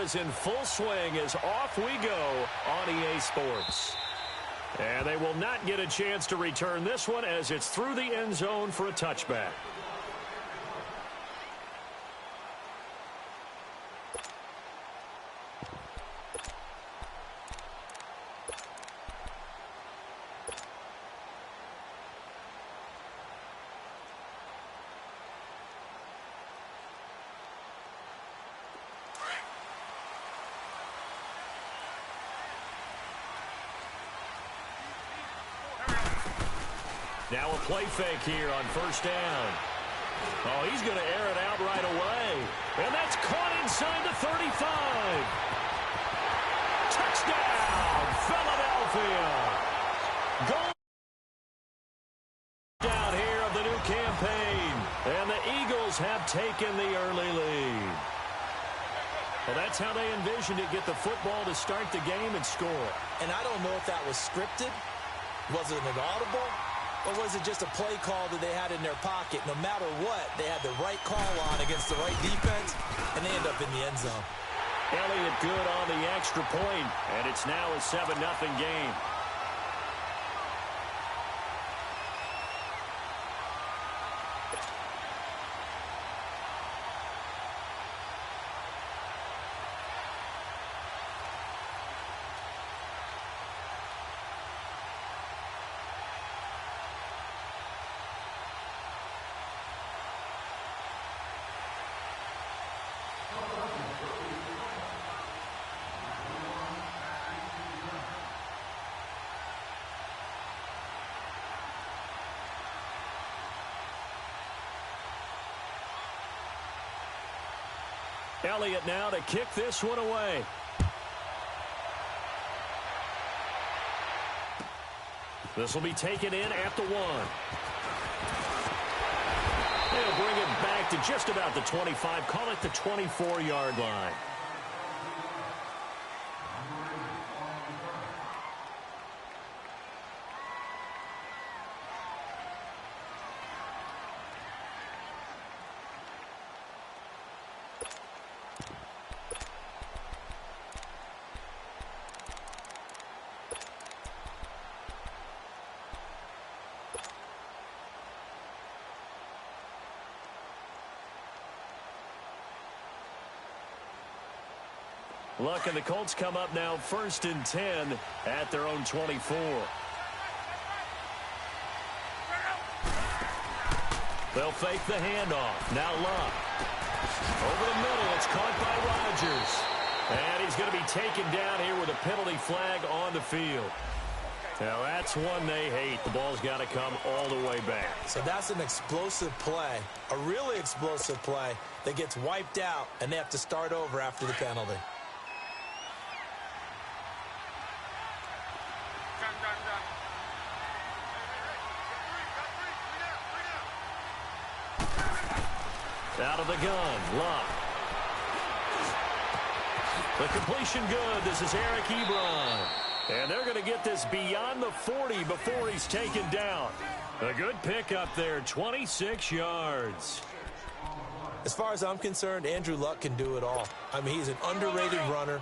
is in full swing as off we go on EA Sports. And they will not get a chance to return this one as it's through the end zone for a touchback. Now a play fake here on first down. Oh, he's going to air it out right away. And that's caught inside the 35. Touchdown, Philadelphia. Goal down here of the new campaign. And the Eagles have taken the early lead. Well, that's how they envisioned it, get the football to start the game and score. And I don't know if that was scripted. Was it an audible? Or was it just a play call that they had in their pocket? No matter what, they had the right call on against the right defense, and they end up in the end zone. Elliott good on the extra point, and it's now a 7-0 game. Elliott now to kick this one away. This will be taken in at the 1. They'll bring it back to just about the 25. Call it the 24-yard line. Look, and the Colts come up now 1st and 10 at their own 24. They'll fake the handoff. Now Luck. Over the middle, it's caught by Rodgers. And he's going to be taken down here with a penalty flag on the field. Now that's one they hate. The ball's got to come all the way back. So that's an explosive play, a really explosive play that gets wiped out, and they have to start over after the penalty. Out of the gun, Luck. The completion good. This is Eric Ebron. And they're going to get this beyond the 40 before he's taken down. A good pickup there, 26 yards. As far as I'm concerned, Andrew Luck can do it all. I mean, he's an underrated runner,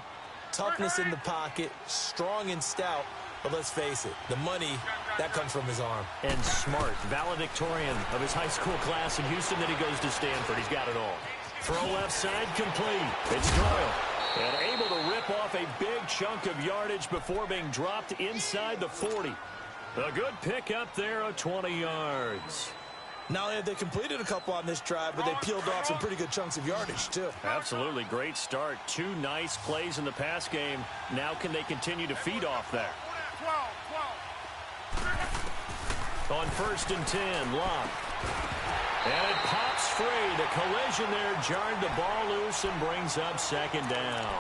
toughness in the pocket, strong and stout. But let's face it, the money, that comes from his arm. And smart, valedictorian of his high school class in Houston. Then he goes to Stanford. He's got it all. Throw left side complete. It's Doyle. And able to rip off a big chunk of yardage before being dropped inside the 40. A good pick up there of 20 yards. Not only have they completed a couple on this drive, but they peeled off some pretty good chunks of yardage, too. Absolutely. Great start. 2 nice plays in the pass game. Now can they continue to feed off that? On 1st and 10, Locke. And it pops free. The collision there jarred the ball loose and brings up 2nd down.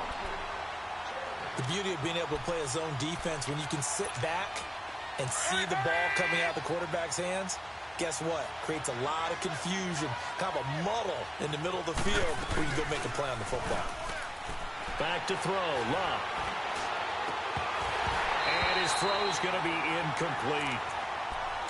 The beauty of being able to play a zone defense when you can sit back and see the ball coming out of the quarterback's hands, guess what? Creates a lot of confusion, kind of a muddle in the middle of the field where you go make a play on the football. Back to throw, Locke. And his throw's going to be incomplete.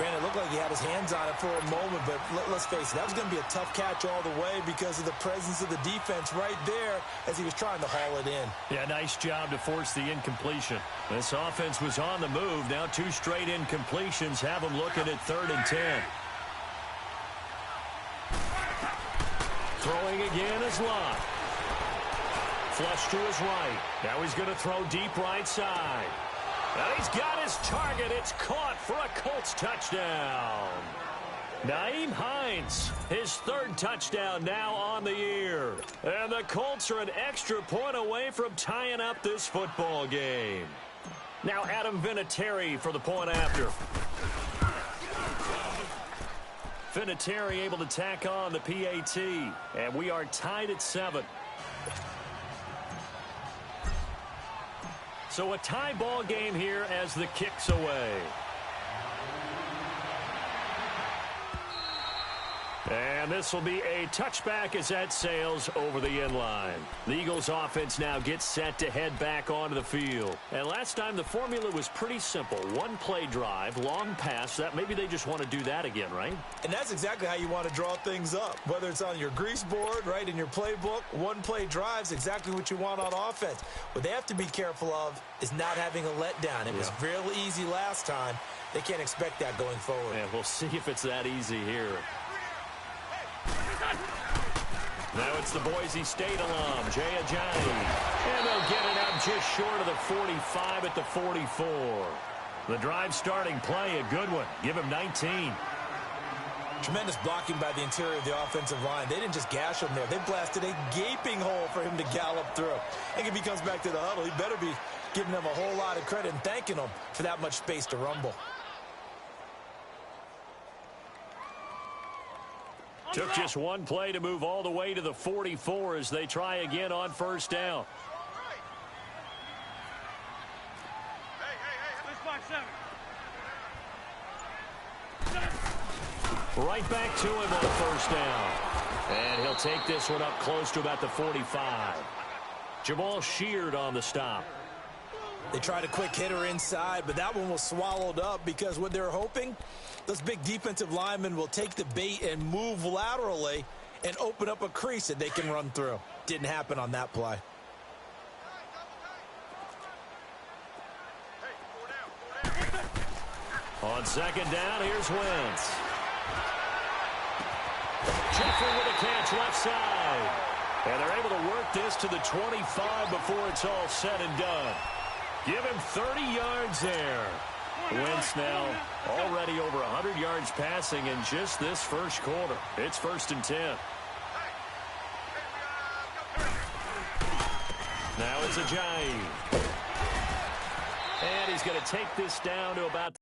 Brandon, it looked like he had his hands on it for a moment, but let's face it, that was going to be a tough catch all the way because of the presence of the defense right there as he was trying to haul it in. Yeah, nice job to force the incompletion. This offense was on the move. Now 2 straight incompletions have them looking at 3rd and 10. Throwing again is Lott. Flush to his right. Now he's going to throw deep right side. And he's got his target. It's caught for a Colts touchdown. Nyheim Hines, his 3rd touchdown now on the year. And the Colts are an extra point away from tying up this football game. Now Adam Vinatieri for the point after. Vinatieri able to tack on the PAT. And we are tied at 7. So a tie ball game here as the kick's away. And this will be a touchback as that sails over the end line. The Eagles offense now gets set to head back onto the field. And last time the formula was pretty simple. 1-play drive, long pass. That maybe they just want to do that again, right? And that's exactly how you want to draw things up. Whether it's on your grease board, right, in your playbook, 1-play drive's exactly what you want on offense. What they have to be careful of is not having a letdown. It was real easy last time. They can't expect that going forward. And we'll see if it's that easy here. Now it's the Boise State alum, Jay Ajayi. And they'll get it out just short of the 45 at the 44. The drive starting play, a good one. Give him 19. Tremendous blocking by the interior of the offensive line. They didn't just gash him there. They blasted a gaping hole for him to gallop through. I think if he comes back to the huddle, he better be giving them a whole lot of credit and thanking them for that much space to rumble. Took just 1 play to move all the way to the 44 as they try again on 1st down. Right back to him on 1st down. And he'll take this one up close to about the 45. Jamal Sheard on the stop. They tried a quick hitter inside, but that one was swallowed up because what they're hoping, those big defensive linemen will take the bait and move laterally and open up a crease that they can run through. Didn't happen on that play. On 2nd down, here's Wentz. Jeffrey with a catch left side. And they're able to work this to the 25 before it's all said and done. Give him 30 yards there. Wentz now already over 100 yards passing in just this 1st quarter. It's 1st and 10. Now it's Ajayi. And he's going to take this down to about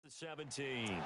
the 17.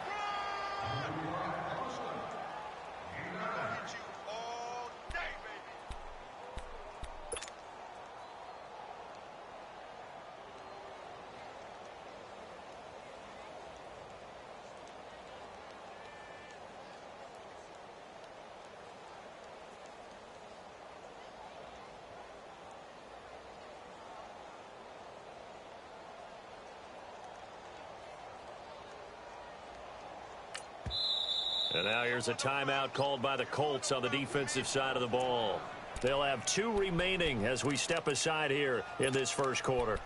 And now here's a timeout called by the Colts on the defensive side of the ball. They'll have 2 remaining as we step aside here in this 1st quarter.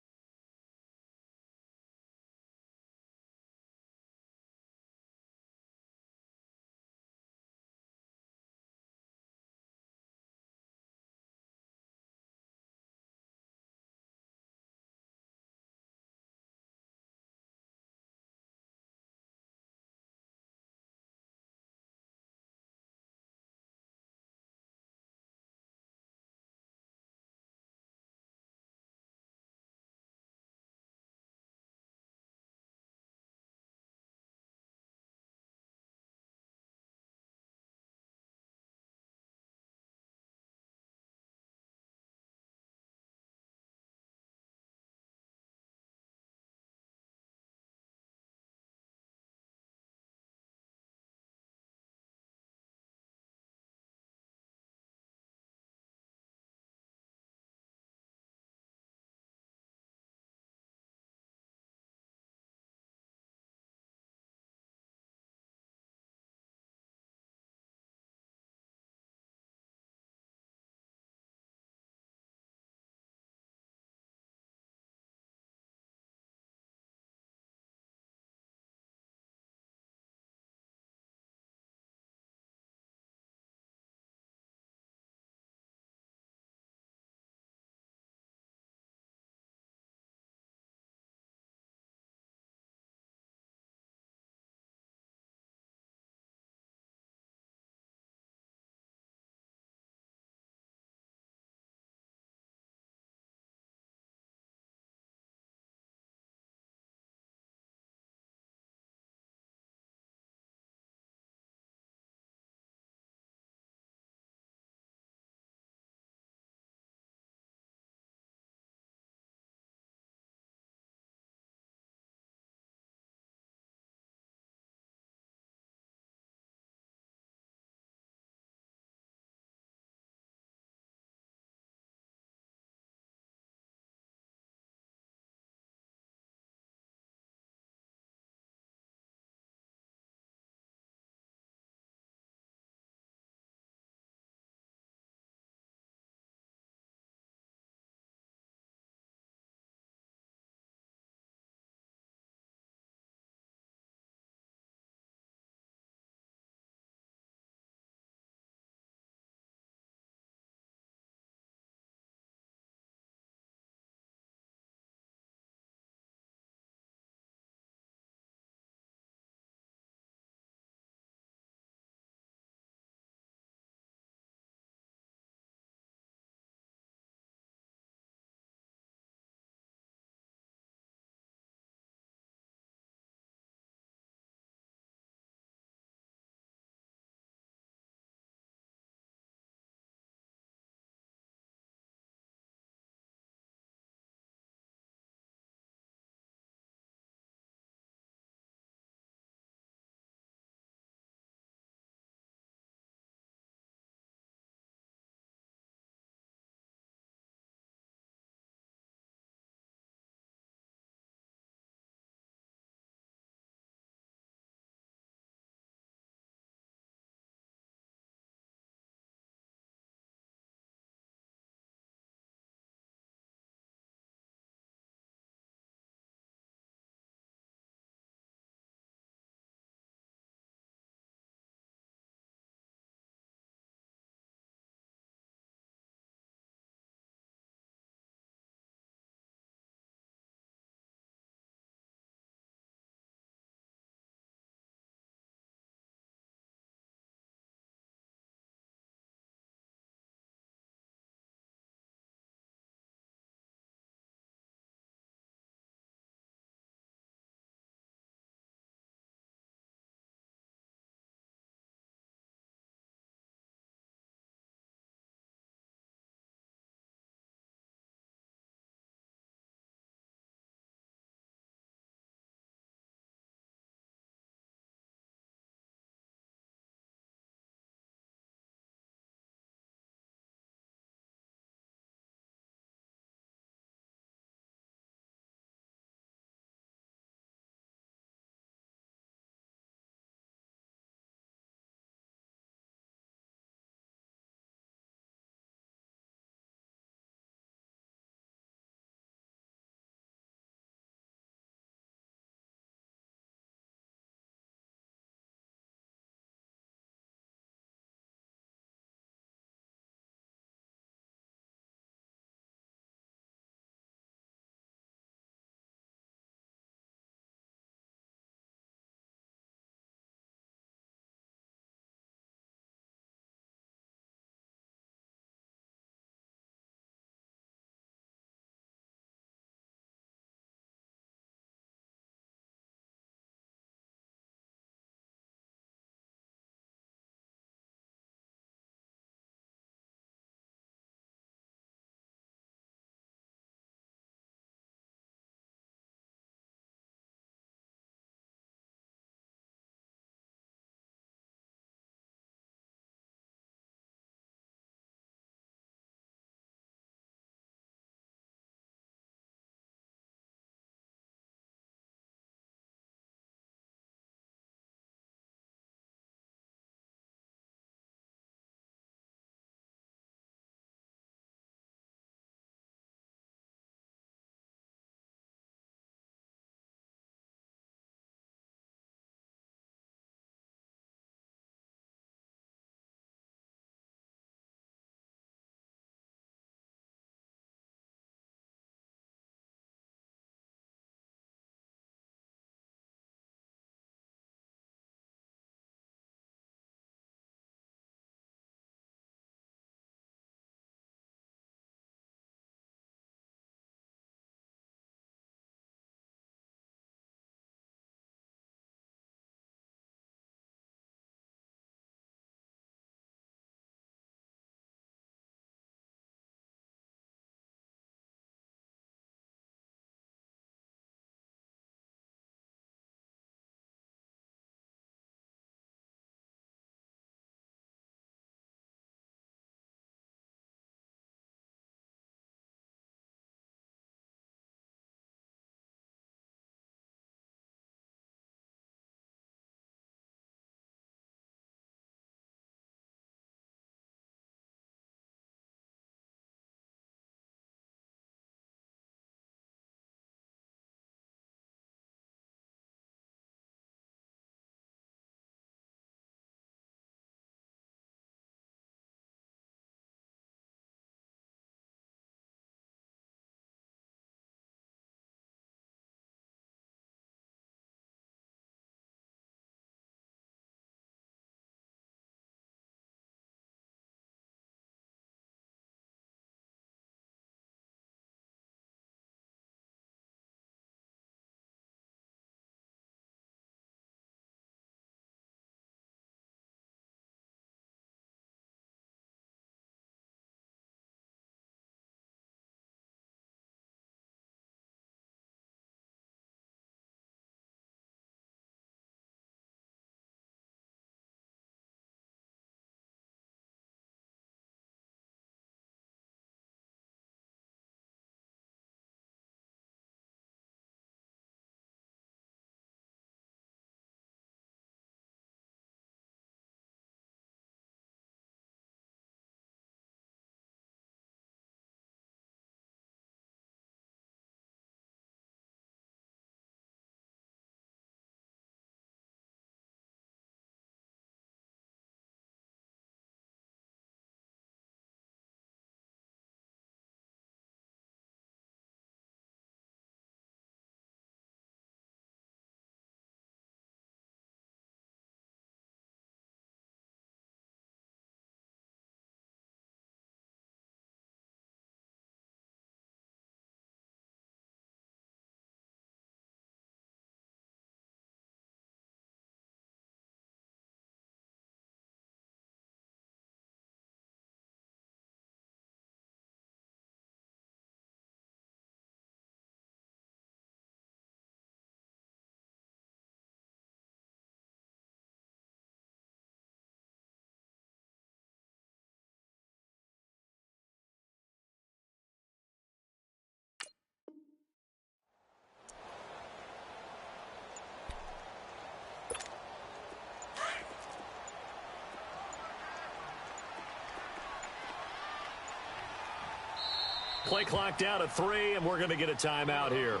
Play clock down to 3, and we're going to get a timeout here.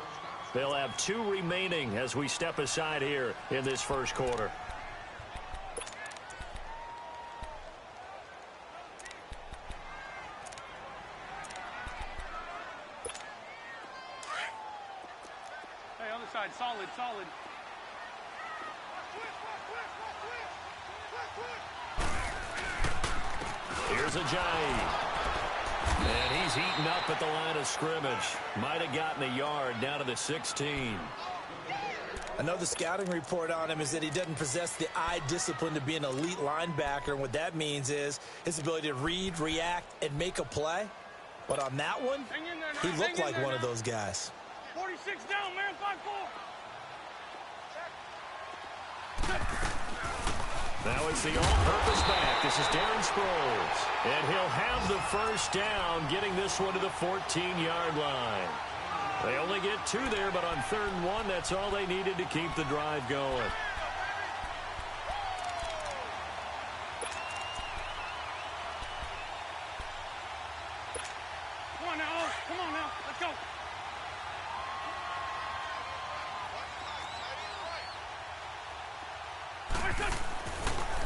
They'll have 2 remaining as we step aside here in this first quarter. Hey, other side, solid, solid. Here's Ajayi. And he's eaten up at the line of scrimmage. Might have gotten a yard down to the 16. I know the scouting report on him is that he doesn't possess the eye discipline to be an elite linebacker. And what that means is his ability to read, react, and make a play. But on that one, he looked like one of those guys. 46 down, man, 5-4. Now it's the all-purpose back. This is Darren Sproles. And he'll have the first down, getting this one to the 14-yard line. They only get 2 there, but on 3rd and 1, that's all they needed to keep the drive going. Come on now, let's go.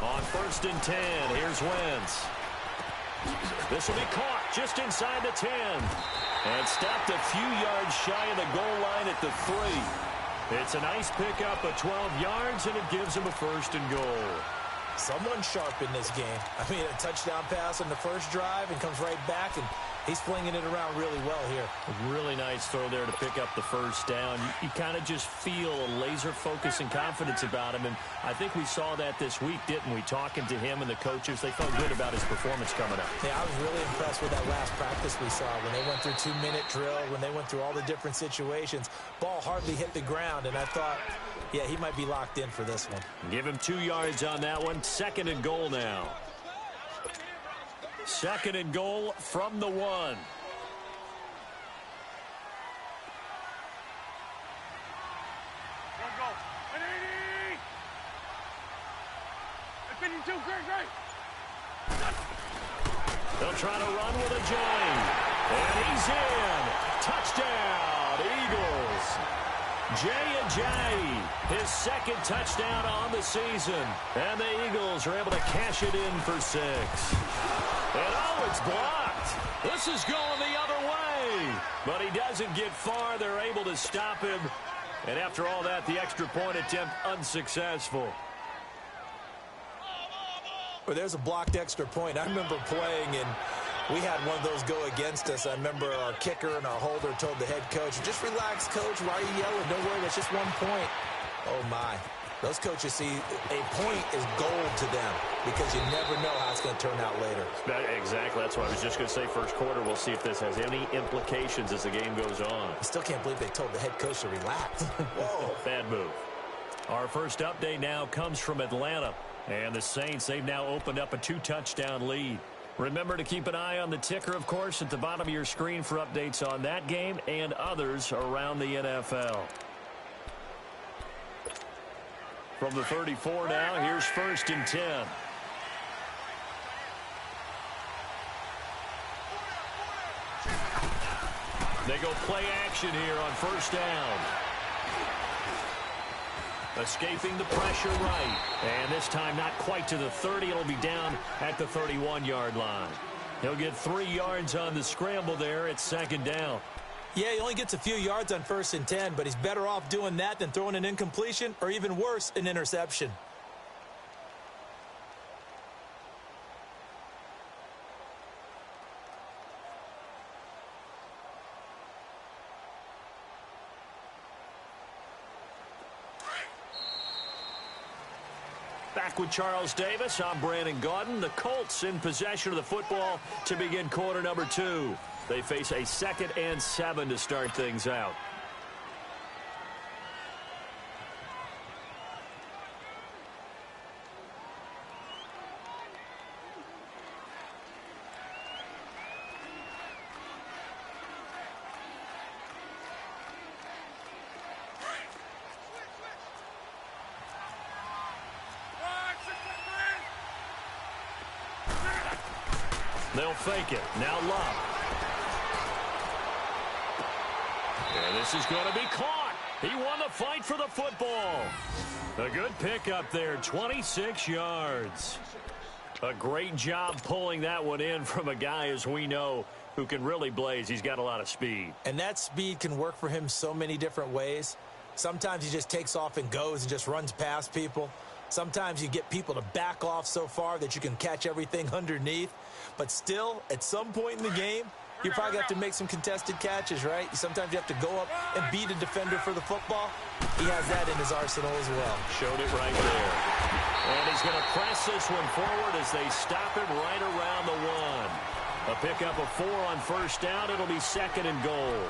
On 1st and 10, here's Wentz. This will be caught just inside the 10. And stopped a few yards shy of the goal line at the 3. It's a nice pickup of 12 yards, and it gives him a 1st and goal. Someone sharp in this game. I mean, a touchdown pass on the first drive and comes right back, and he's flinging it around really well here. A really nice throw there to pick up the first down. You kind of just feel a laser focus and confidence about him, and I think we saw that this week, didn't we? Talking to him and the coaches, they felt good about his performance coming up. Yeah, I was really impressed with that last practice we saw when they went through 2-minute drill, when they went through all the different situations. Ball hardly hit the ground, and I thought, yeah, he might be locked in for this one. Give him 2 yards on that one. 2nd and goal now. 2nd and goal from the 1. Go, go. 180. 52, great. They'll try to run with Ajayi. And he's in. Touchdown, Eagles. Jay Ajayi, his 2nd touchdown on the season. And the Eagles are able to cash it in for 6. And oh, it's blocked. This is going the other way. But he doesn't get far. They're able to stop him. And after all that, the extra point attempt unsuccessful. Well, there's a blocked extra point. I remember playing, and we had one of those go against us. I remember our kicker and our holder told the head coach, just relax, coach. Why are you yelling? Don't worry, that's just 1 point. Oh, my. Those coaches see a point is gold to them because you never know how it's going to turn out later. Exactly. That's what I was just going to say. First quarter, we'll see if this has any implications as the game goes on. I still can't believe they told the head coach to relax. Whoa. Bad move. Our first update now comes from Atlanta. And the Saints, they've now opened up a 2-touchdown lead. Remember to keep an eye on the ticker, of course, at the bottom of your screen for updates on that game and others around the NFL. From the 34 now, here's 1st and 10. They go play action here on 1st down. Escaping the pressure right. And this time not quite to the 30. It'll be down at the 31-yard line. He'll get 3 yards on the scramble there at 2nd down. Yeah, he only gets a few yards on 1st and 10, but he's better off doing that than throwing an incompletion or even worse, an interception. Back with Charles Davis, I'm Brandon Gaudin. The Colts in possession of the football to begin quarter number 2. They face a 2nd and 7 to start things out. They'll fake it. Now Love. This is going to be caught. He won the fight for the football. A good pickup there, 26 yards. A great job pulling that one in from a guy, as we know, who can really blaze. He's got a lot of speed. And that speed can work for him so many different ways. Sometimes he just takes off and goes and just runs past people. Sometimes you get people to back off so far that you can catch everything underneath. But still, at some point in the game, you probably have to make some contested catches, right? Sometimes you have to go up and beat a defender for the football. He has that in his arsenal as well. Showed it right there. And he's going to press this one forward as they stop him right around the 1. A pickup of 4 on first down. It'll be 2nd and goal.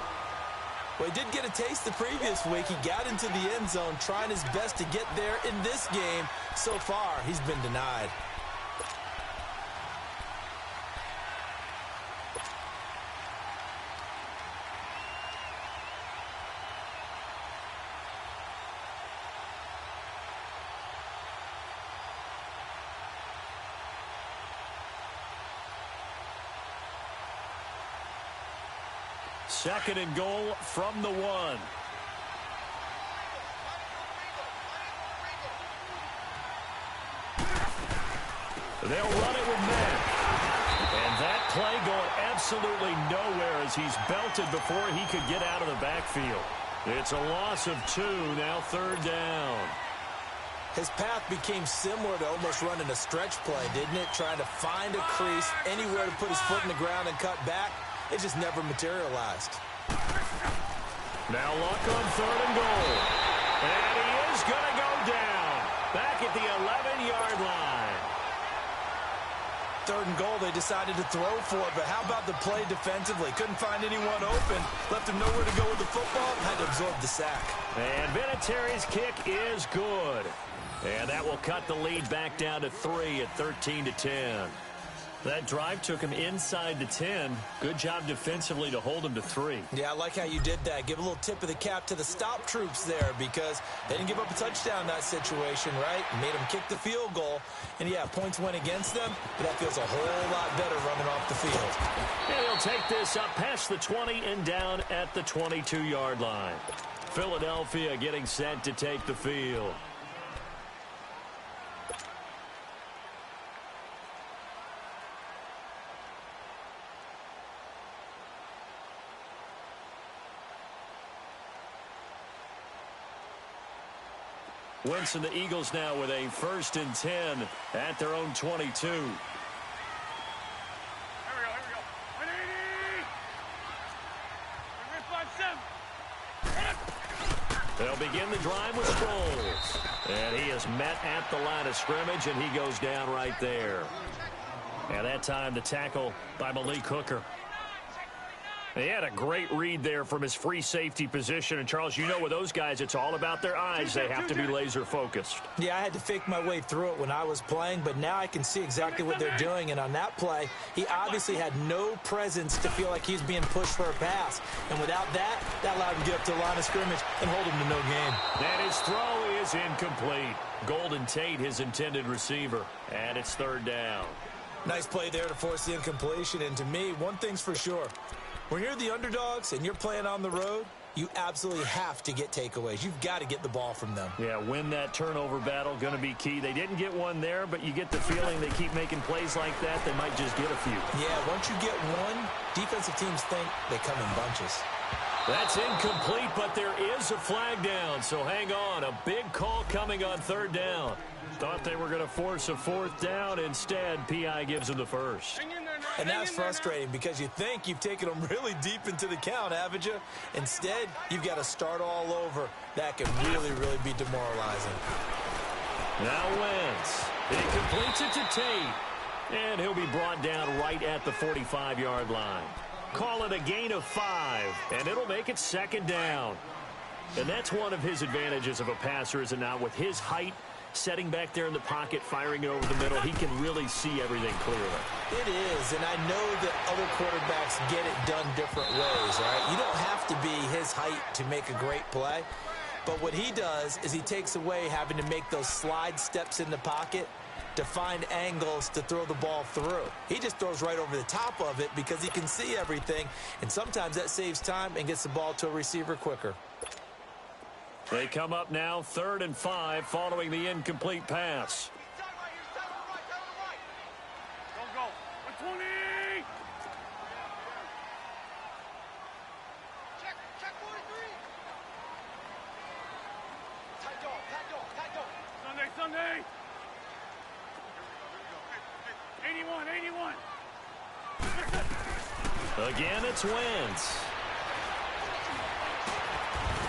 Well, he did get a taste the previous week. He got into the end zone trying his best to get there in this game. So far, he's been denied. Second and goal from the 1. They'll run it with men. And that play going absolutely nowhere as he's belted before he could get out of the backfield. It's a loss of 2, now 3rd down. His path became similar to almost running a stretch play, didn't it? Trying to find a crease, anywhere to put his foot in the ground and cut back. It just never materialized. Now Luck on 3rd and goal. And he is going to go down. Back at the 11-yard line. 3rd and goal, they decided to throw for it, but how about the play defensively? Couldn't find anyone open. Left him nowhere to go with the football. Had to absorb the sack. And Vinatieri's kick is good. And that will cut the lead back down to 3 at 13-10. That drive took him inside the 10. Good job defensively to hold him to 3. Yeah, I like how you did that. Give a little tip of the cap to the stop troops there because they didn't give up a touchdown in that situation, right? Made them kick the field goal. And, yeah, points went against them, but that feels a whole lot better running off the field. And he'll take this up past the 20 and down at the 22-yard line. Philadelphia getting set to take the field. Winston, the Eagles now with a 1st and 10 at their own 22. Here we go. 180. They'll begin the drive with Sproles. And he is met at the line of scrimmage, and he goes down right there. And that time the tackle by Malik Hooker. He had a great read there from his free safety position. And, Charles, you know with those guys, it's all about their eyes. They have to be laser-focused. Yeah, I had to fake my way through it when I was playing, but now I can see exactly what they're doing. And on that play, he obviously had no presence to feel like he's being pushed for a pass. And without that, that allowed him to get up to the line of scrimmage and hold him to no gain. And his throw is incomplete. Golden Tate, his intended receiver. And it's 3rd down. Nice play there to force the incompletion. And to me, one thing's for sure. When you're the underdogs and you're playing on the road, you absolutely have to get takeaways. You've got to get the ball from them. Yeah, win that turnover battle, going to be key. They didn't get one there, but you get the feeling they keep making plays like that, they might just get a few. Yeah, once you get one, defensive teams think they come in bunches. That's incomplete, but there is a flag down, so hang on. A big call coming on 3rd down. Thought they were going to force a 4th down. Instead, P.I. gives them the 1st. And that's frustrating because you think you've taken them really deep into the count, haven't you? Instead, you've got to start all over. That can really, really be demoralizing. Now Wentz. He completes it to Tate. And he'll be brought down right at the 45-yard line. Call it a gain of 5, and it'll make it 2nd down. And that's one of his advantages of a passer, is it not? With his height, setting back there in the pocket, firing it over the middle, he can really see everything clearly. It is, and I know that other quarterbacks get it done different ways, all right? You don't have to be his height to make a great play, but what he does is he takes away having to make those slide steps in the pocket to find angles to throw the ball through. He just throws right over the top of it because he can see everything, and sometimes that saves time and gets the ball to a receiver quicker. They come up now 3rd and 5 following the incomplete pass. Go. 120. Check 43. Tight dog. Sunday. 81. Again, it's Wentz.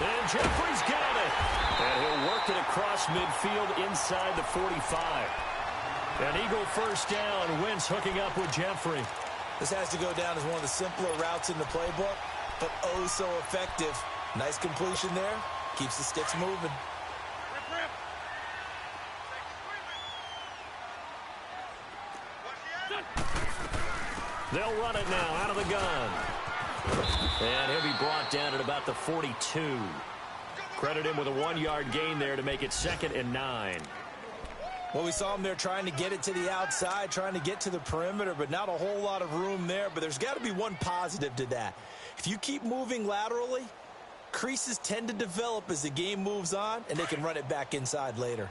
And Jeffrey's got it. And he'll work it across midfield inside the 45. An Eagle first down. Wentz hooking up with Jeffrey. This has to go down as one of the simpler routes in the playbook, but oh so effective. Nice completion there. Keeps the sticks moving. Rip. They'll run it now out of the gun. And he'll be brought down at about the 42. Credit him with a 1-yard gain there to make it 2nd and 9. Well, we saw him there trying to get it to the outside, trying to get to the perimeter, but not a whole lot of room there. But there's got to be one positive to that. If you keep moving laterally, creases tend to develop as the game moves on, and they can run it back inside later.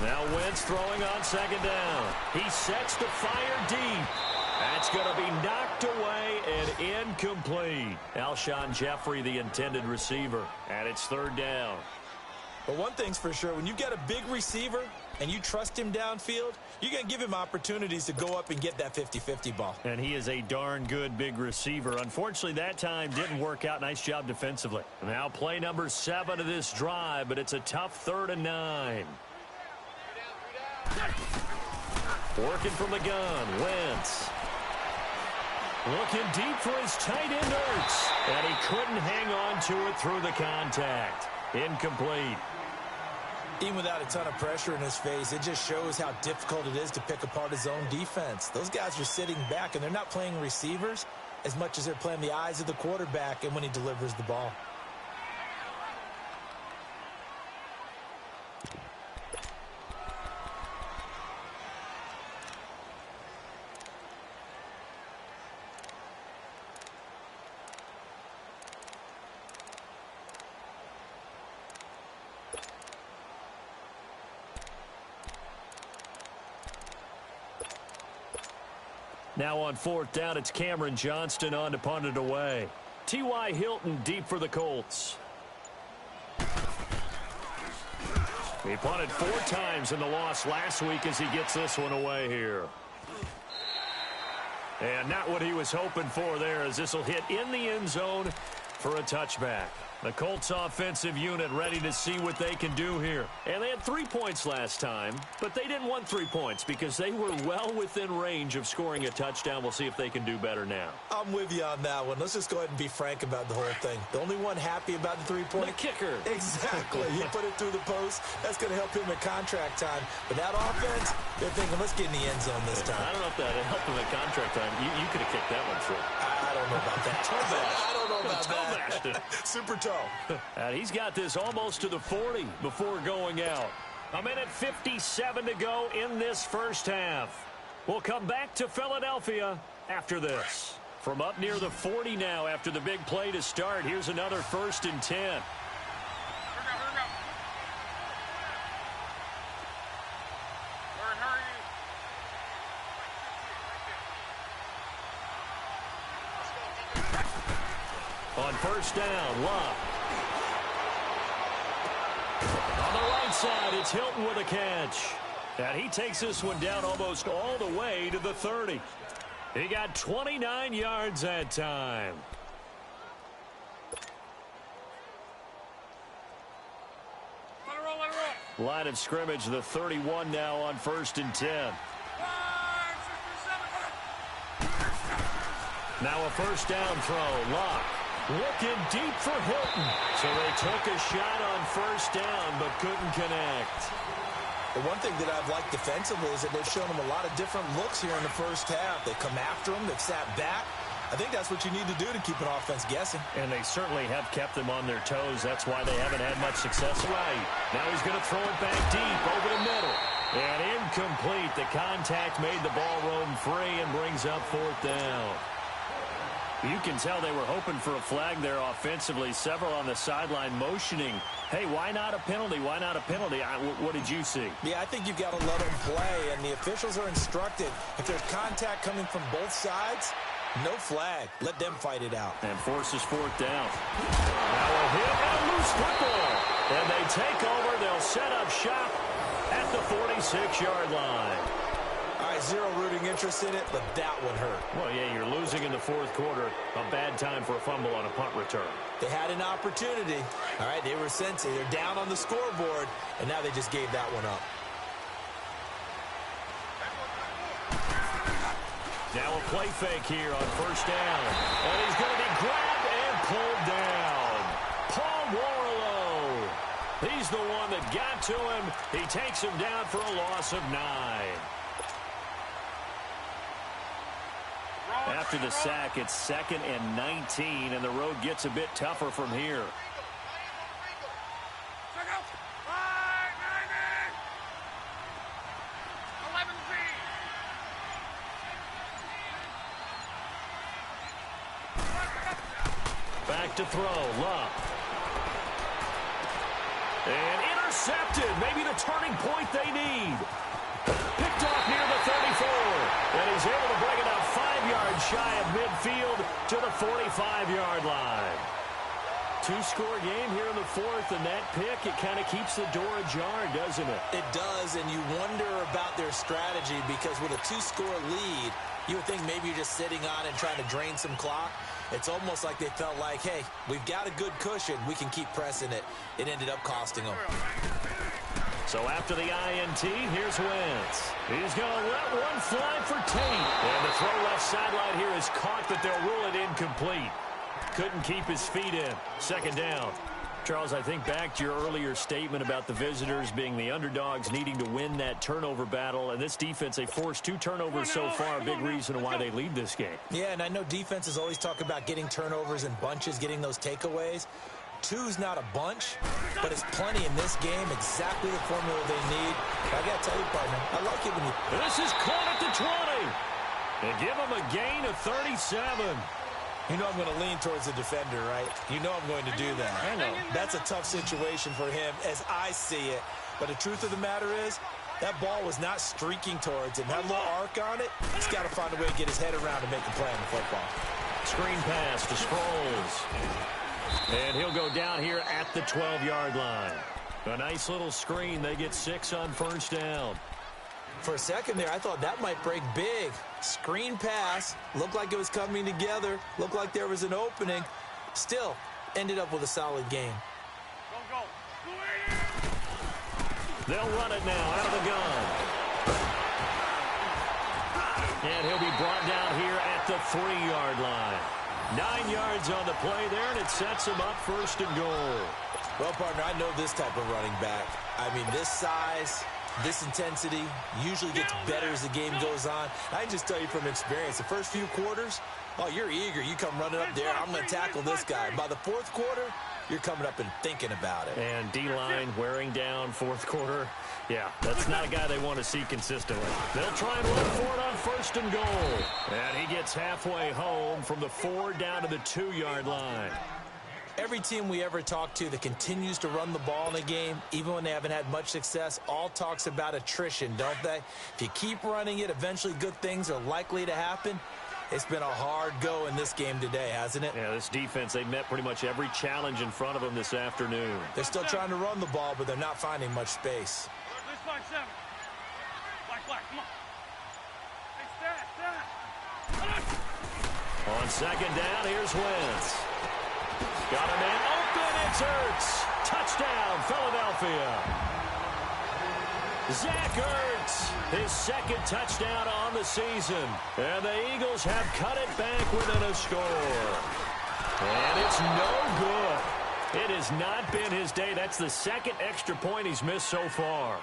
Now Wentz throwing on 2nd down. He sets to fire deep. That's going to be knocked away and incomplete. Alshon Jeffrey, the intended receiver, and it's 3rd down. But one thing's for sure, when you've got a big receiver and you trust him downfield, you're going to give him opportunities to go up and get that 50-50 ball. And he is a darn good big receiver. Unfortunately, that time didn't work out. Nice job defensively. Now play number 7 of this drive, but it's a tough 3rd and 9. Working from the gun, Wentz. Looking deep for his tight end, Ertz. And he couldn't hang on to it through the contact. Incomplete. Even without a ton of pressure in his face, it just shows how difficult it is to pick apart his own defense. Those guys are sitting back, and they're not playing receivers as much as they're playing the eyes of the quarterback and when he delivers the ball. Now on 4th down, it's Cameron Johnston on to punt it away. T.Y. Hilton deep for the Colts. He punted 4 times in the loss last week as he gets this one away here. And not what he was hoping for there, as this will hit in the end zone for a touchback. The Colts offensive unit ready to see what they can do here. And they had 3 points last time, but they didn't want 3 points because they were well within range of scoring a touchdown. We'll see if they can do better now. I'm with you on that one. Let's just go ahead and be frank about the whole thing. The only one happy about the 3-point? The kicker. Exactly. He put it through the post. That's going to help him at contract time. But that offense, they're thinking, let's get in the end zone this time. I don't know if that helped him at contract time. You could have kicked that one through. I don't know about that. I don't know about that. Super toe. And he's got this almost to the 40 before going out. 1:57 to go in this first half. We'll come back to Philadelphia after this. From up near the 40 now after the big play to start, here's another 1st and 10. On 1st down, Luck. On the right side, it's Hilton with a catch. And he takes this one down almost all the way to the 30. He got 29 yards that time. Let it roll. Line of scrimmage, the 31 now on 1st and 10. Now a 1st down throw, Luck. Looking deep for Hilton. So they took a shot on 1st down, but couldn't connect. The one thing that I've liked defensively is that they've shown him a lot of different looks here in the first half. They come after him, they've sat back, I think that's what you need to do to keep an offense guessing. And they certainly have kept them on their toes. That's why they haven't had much success. Right. Now he's going to throw it back deep over the middle. And incomplete. The contact made the ball roam free and brings up 4th down. You can tell they were hoping for a flag there offensively. Several on the sideline motioning, hey, why not a penalty? Why not a penalty? What did you see? Yeah, I think you've got to let them play, and the officials are instructed. If there's contact coming from both sides, no flag. Let them fight it out. And forces 4th down. Now a hit and a loose football. And they take over. They'll set up shop at the 46-yard line. All right, zero rooting interest in it, but that one hurt. Well, yeah, you're losing in the 4th quarter. A bad time for a fumble on a punt return. They had an opportunity. All right, they were sensing. They're down on the scoreboard, and now they just gave that one up. Now a play fake here on 1st down. And he's going to be grabbed and pulled down. Paul Warlow. He's the one that got to him. He takes him down for a loss of 9. After the sack, it's 2nd and 19, and the road gets a bit tougher from here. Back to throw, Love. And intercepted, maybe the turning point they need. Picked off near the 34, and he's able to bring it up 5 yards shy of midfield to the 45-yard line. 2-score game here in the 4th, and that pick, it kind of keeps the door ajar, doesn't it? It does, and you wonder about their strategy because with a 2-score lead, you would think maybe you're just sitting on it and trying to drain some clock. It's almost like they felt like, hey, we've got a good cushion. We can keep pressing it. It ended up costing them. So after the INT, here's Wentz. He's going to let one fly for Tate. And the throw left sideline here is caught, but they'll rule it incomplete. Couldn't keep his feet in. 2nd down. Charles, I think back to your earlier statement about the visitors being the underdogs needing to win that turnover battle. And this defense, they forced 2 turnovers so far, a big reason why they lead this game. Yeah, and I know defenses always talk about getting turnovers in bunches, getting those takeaways. 2's not a bunch, but it's plenty in this game, exactly the formula they need. I got to tell you, partner, I like it when you... This is caught at the 20. And give him a gain of 37. You know I'm going to lean towards the defender, right? You know I'm going to do that. I know. That's a tough situation for him as I see it. But the truth of the matter is, that ball was not streaking towards him. That little arc on it, he's got to find a way to get his head around and make a play on the football. Screen pass to Sproles. And he'll go down here at the 12-yard line. A nice little screen. They get 6 on 1st down. For a second there, I thought that might break big. Screen pass. Looked like it was coming together. Looked like there was an opening. Still, ended up with a solid game. Go. They'll run it now out of the gun. And he'll be brought down here at the 3-yard line. 9 yards on the play there, and it sets him up 1st and goal. Well, partner, I know this type of running back. I mean, this size, this intensity usually gets better as the game goes on. I can just tell you from experience, the first few quarters, oh, you're eager. You come running up there, I'm going to tackle this guy. By the 4th quarter, you're coming up and thinking about it. And D-line wearing down 4th quarter. Yeah, that's not a guy they want to see consistently. They'll try and run for it on 1st and goal. And he gets halfway home from the 4 down to the 2-yard line. Every team we ever talk to that continues to run the ball in a game, even when they haven't had much success, all talks about attrition, don't they? If you keep running it, eventually good things are likely to happen. It's been a hard go in this game today, hasn't it? Yeah, this defense, they met pretty much every challenge in front of them this afternoon. They're still trying to run the ball, but they're not finding much space. This flag 7. Flag, come on. Hey, stat. On 2nd down, here's Wentz. Got a man open, it's Ertz. Touchdown, Philadelphia. Zach Ertz, his 2nd touchdown on the season. And the Eagles have cut it back within a score. And it's no good. It has not been his day. That's the 2nd extra point he's missed so far.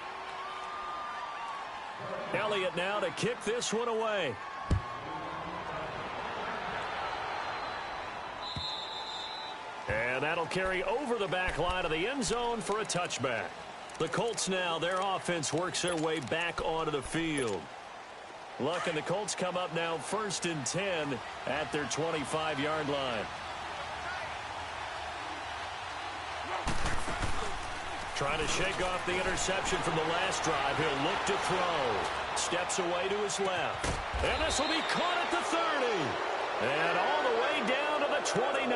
Elliott now to kick this one away. And that'll carry over the back line of the end zone for a touchback. The Colts now, their offense works their way back onto the field. Luck and the Colts come up now 1st and 10 at their 25-yard line. Trying to shake off the interception from the last drive. He'll look to throw. Steps away to his left. And this will be caught at the 30. And all the way down to the 29.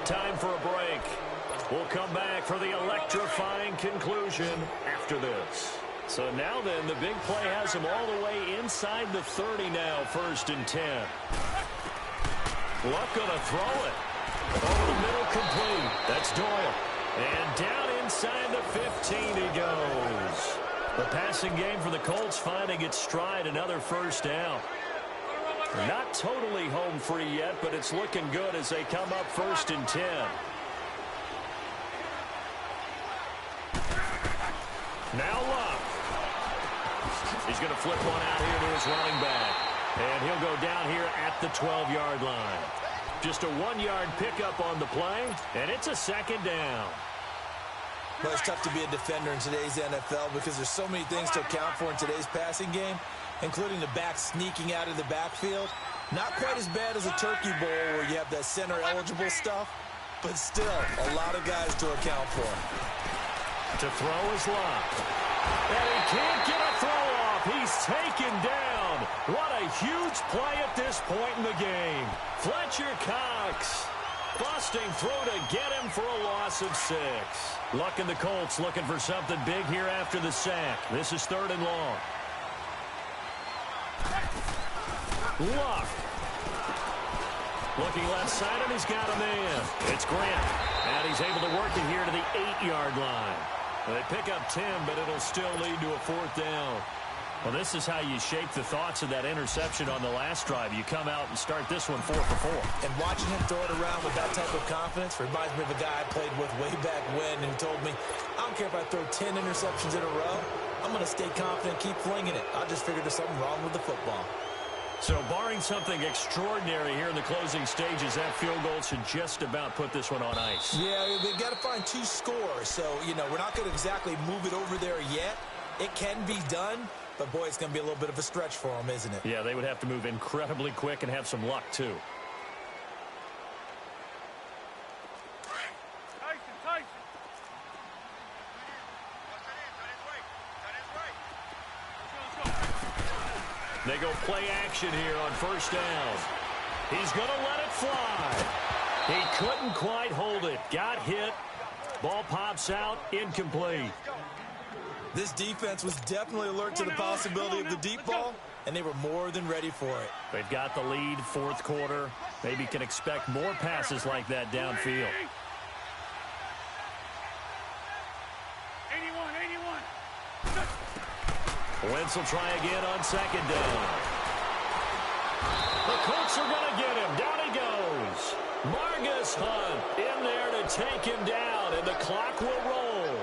Time for a break. We'll come back for the electrifying conclusion after this. So now then, the big play has him all the way inside the 30 now, 1st and 10. Luck gonna throw it. Over the middle, complete. That's Doyle. And down inside the 15 he goes. The passing game for the Colts finding its stride, another 1st down. They're not totally home free yet, but it's looking good as they come up 1st and 10. Now Luck. He's going to flip one out here to his running back. And he'll go down here at the 12-yard line. Just a 1-yard pickup on the play, and it's a 2nd down. Well, it's tough to be a defender in today's NFL because there's so many things to account for in today's passing game, including the back sneaking out of the backfield. Not quite as bad as a turkey bowl where you have that center-eligible stuff, but still a lot of guys to account for. To throw is Luck. And he can't get a throw off. He's taken down. What a huge play at this point in the game. Fletcher Cox busting through to get him for a loss of 6. Luck and the Colts looking for something big here after the sack. This is 3rd and long. Luck. Looking left side, and he's got a man. It's Grant. And he's able to work it here to the 8-yard line. They pick up 10, but it'll still lead to a 4th down. Well, this is how you shake the thoughts of that interception on the last drive. You come out and start this one 4 for 4. And watching him throw it around with that type of confidence reminds me of a guy I played with way back when, and he told me, I don't care if I throw 10 interceptions in a row. I'm going to stay confident, keep flinging it. I just figured there's something wrong with the football. So barring something extraordinary here in the closing stages, that field goal should just about put this one on ice. Yeah, they've got to find 2 scores. So, you know, we're not going to exactly move it over there yet. It can be done, but, boy, it's going to be a little bit of a stretch for them, isn't it? Yeah, they would have to move incredibly quick and have some luck, too. Tyson. They go play action here on 1st down. He's going to let it fly. He couldn't quite hold it. Got hit. Ball pops out. Incomplete. This defense was definitely alert to the possibility of the deep ball, and they were more than ready for it. They've got the lead, 4th quarter. Maybe can expect more passes like that downfield. 81. Wentz will try again on 2nd down. The Colts are going to get him. Down he goes. Margus Hunt in there to take him down, and the clock will roll.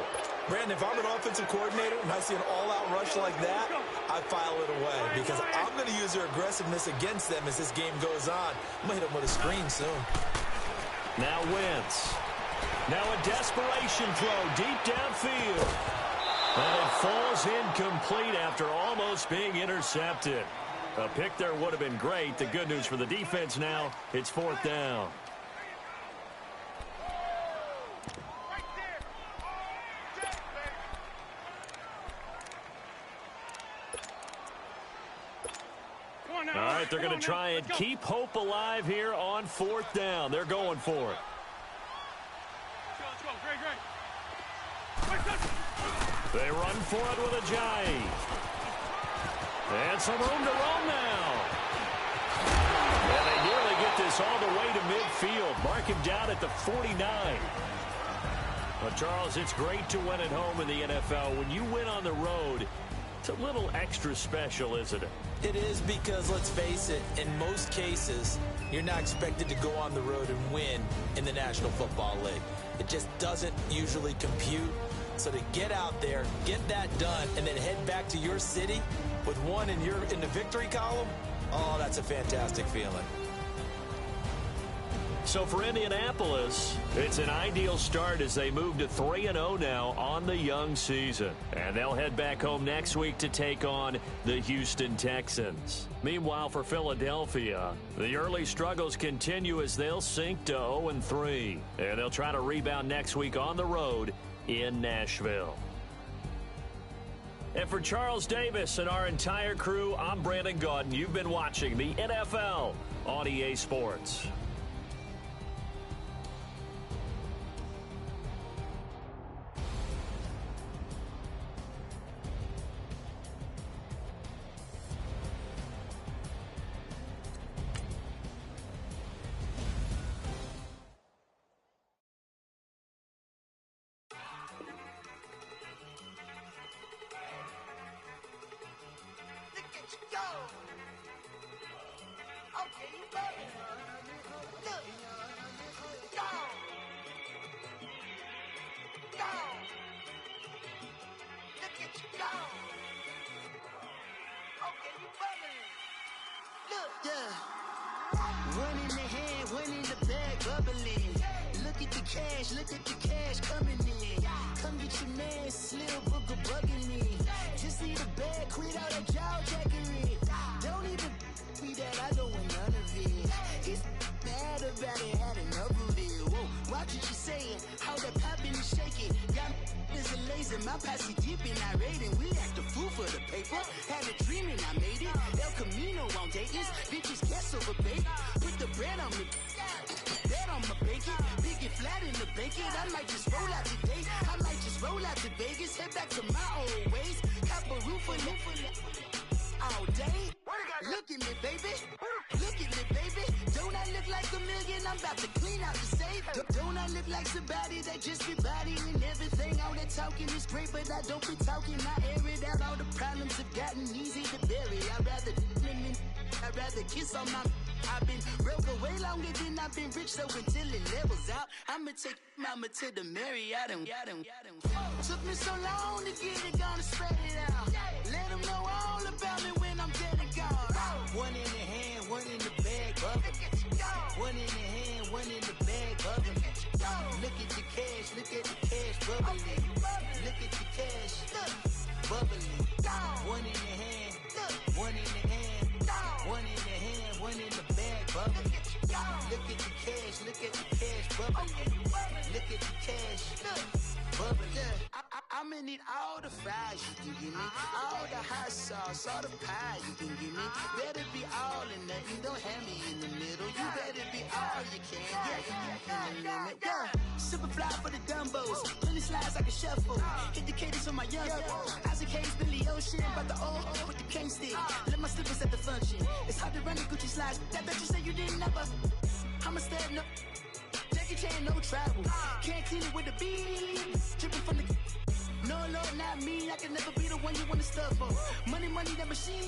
Brandon, if I'm an offensive coordinator and I see an all-out rush like that, I file it away because I'm going to use their aggressiveness against them as this game goes on. I'm going to hit them with a screen soon. Now Wentz. Now a desperation throw deep downfield. And it falls incomplete after almost being intercepted. A pick there would have been great. The good news for the defense now, it's 4th down. All right, they're going to try and keep hope alive here on 4th down. They're going for it. Let's go. Great. They run for it with a jive. And some room to roam now. And they nearly get this all the way to midfield. Mark him down at the 49. Well, Charles, it's great to win at home in the NFL. When you win on the road, it's a little extra special, isn't it? It is because, let's face it, in most cases, you're not expected to go on the road and win in the National Football League. It just doesn't usually compute. So to get out there, get that done, and then head back to your city with one in the victory column, oh, that's a fantastic feeling. So for Indianapolis, it's an ideal start as they move to 3-0 now on the young season. And they'll head back home next week to take on the Houston Texans. Meanwhile, for Philadelphia, the early struggles continue as they'll sink to 0-3. And they'll try to rebound next week on the road in Nashville. And for Charles Davis and our entire crew, I'm Brandon Gaudin. You've been watching the NFL on EA Sports. One in the hand, one in the bag, bubbling. Look at the cash coming in. Come get your man, Slim Booker bugging me. Just see the bag, quit all that jaw jackery. Don't even be that, I don't want none of it. He's mad about it, had enough of it. Whoa, watch what you saying, how that poppin' and shaking. Y'all is a lazy, my posse deep and I raiding. We act a fool for the paper, had a dream and I made it. El Camino on Dayton's, bitches guess over bait. Put the bread on me, that on my bacon. Big and flat in the bacon, I might just roll out today. I might just roll out to Vegas, head back to my old ways. Cop a roof for all day. Look at me, baby. Look at me, baby. Don't I look like a million? I'm about to clean out the safe. Don't I look like somebody that just be bodying everything? All that talking is great, but I don't be talking. I air it out. All the problems have gotten easy to bury. I'd rather kiss on my... I've been broke way longer than I've been rich, so until it levels out, I'ma take mama to the Marriott and took me so long to get it, gonna spread it out. Let them know all about me when I'm dead and gone. One in the hand, one in the bag, bubbling. One in the hand, one in the bag, bubbling. Look at the cash, bubbling. Look at the cash, bubbling. One in the hand, one in the hand, one in the hand, one in the bag, bubbling. Look at the cash, bubbling. Look at the cash, bubbling. I'ma need all the fries you can give me, all the hot sauce, all the pie you can give me. Better be all or nothing, don't have me in the middle. You better be all you can, yeah. Super fly for the dumbos, plenty slides like a shuffle. Hit the cadence on my young Isaac Hayes, Billy Ocean, but the old with the cane stick. Let my slippers at the function. It's hard to run the Gucci slides. That bet you say you didn't never. I'ma stand no. Jackie Chan, no travel. Can't clean it with the beat. Dripping from the. No, not me. I can never be the one you want to stuff for. Money, that machine.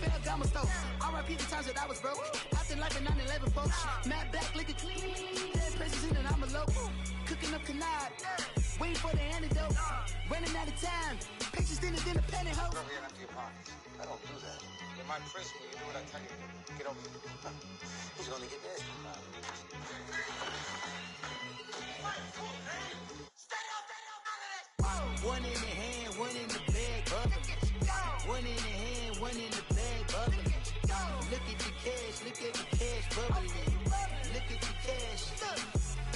Fell down my stove. R.I.P. the times that I was broke. Acting like a 9/11 folks. Matte black, liquor clean. Dead places in and I'm a local. Cooking up canard. Waiting for the antidote. Running out of time. Pictures thinner than a pantyhose. Over here, empty your pockets. I don't do that. You're my prisoner. You do what I tell you. Get over here. He's gonna get this. One in the hand, one in the bag, bubbling. One in the hand, one in the bag, bubbling. Look at the cash, bubbling. Look at the cash,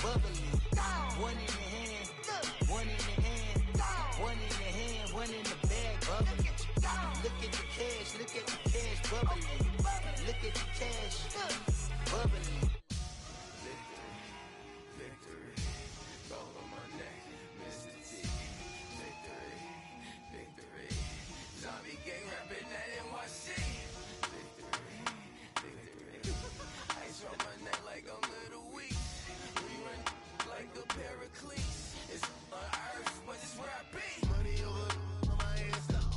bubbling. One in the hand, one in the hand, one in the hand, one in the bag, bubbling. Look at the cash, bubbling. Look at the cash, bubbling. Victory, gold on my neck, Mr. T. Victory, zombie gang rapping that NYC. Victory, ice on my neck like a little weak. We run like a pair of cleats. It's on earth, but it's where I be. Money over on my hands down.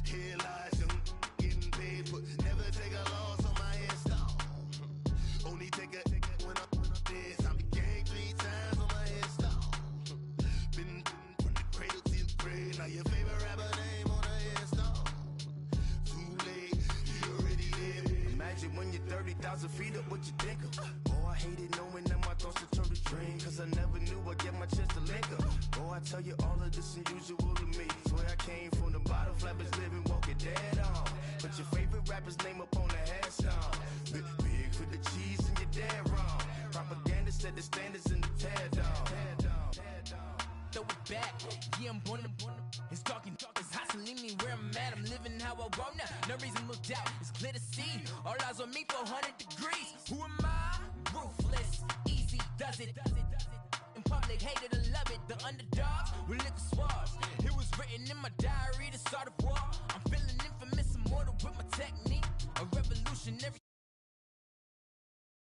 Here lies young getting paid, but never take a loss on my hands down. Only take a when I'm dead. Zombie gang 3 times on my hands down. Been from the cradle to the grave. Now your favorite rapper name on the hands down. Too late, you already live. Imagine when you're 30,000 feet up, what you think of? Oh, I hated knowing that my thoughts would turn to dream. Cause I never knew I'd get my chance to link up. Oh, I tell you all of this unusual to me. Swear I came from the bottom, flappers living, walking dead on. But your favorite rapper's name up on the headstone. Big for the cheese and you're dead wrong. Propaganda set the standards in the tear down. Throw it back, yeah, I'm born. It's talking, it's hustling me where I'm at. I'm living how I want now. No reason to doubt, it's clear to see. All eyes on me, 400 degrees. Who am I? Ruthless, easy, does it. In public, hated to love it. The underdogs will lick the swabs. It was written in my diary to start a war. I'm feeling infamous, immortal with my technique. A revolutionary.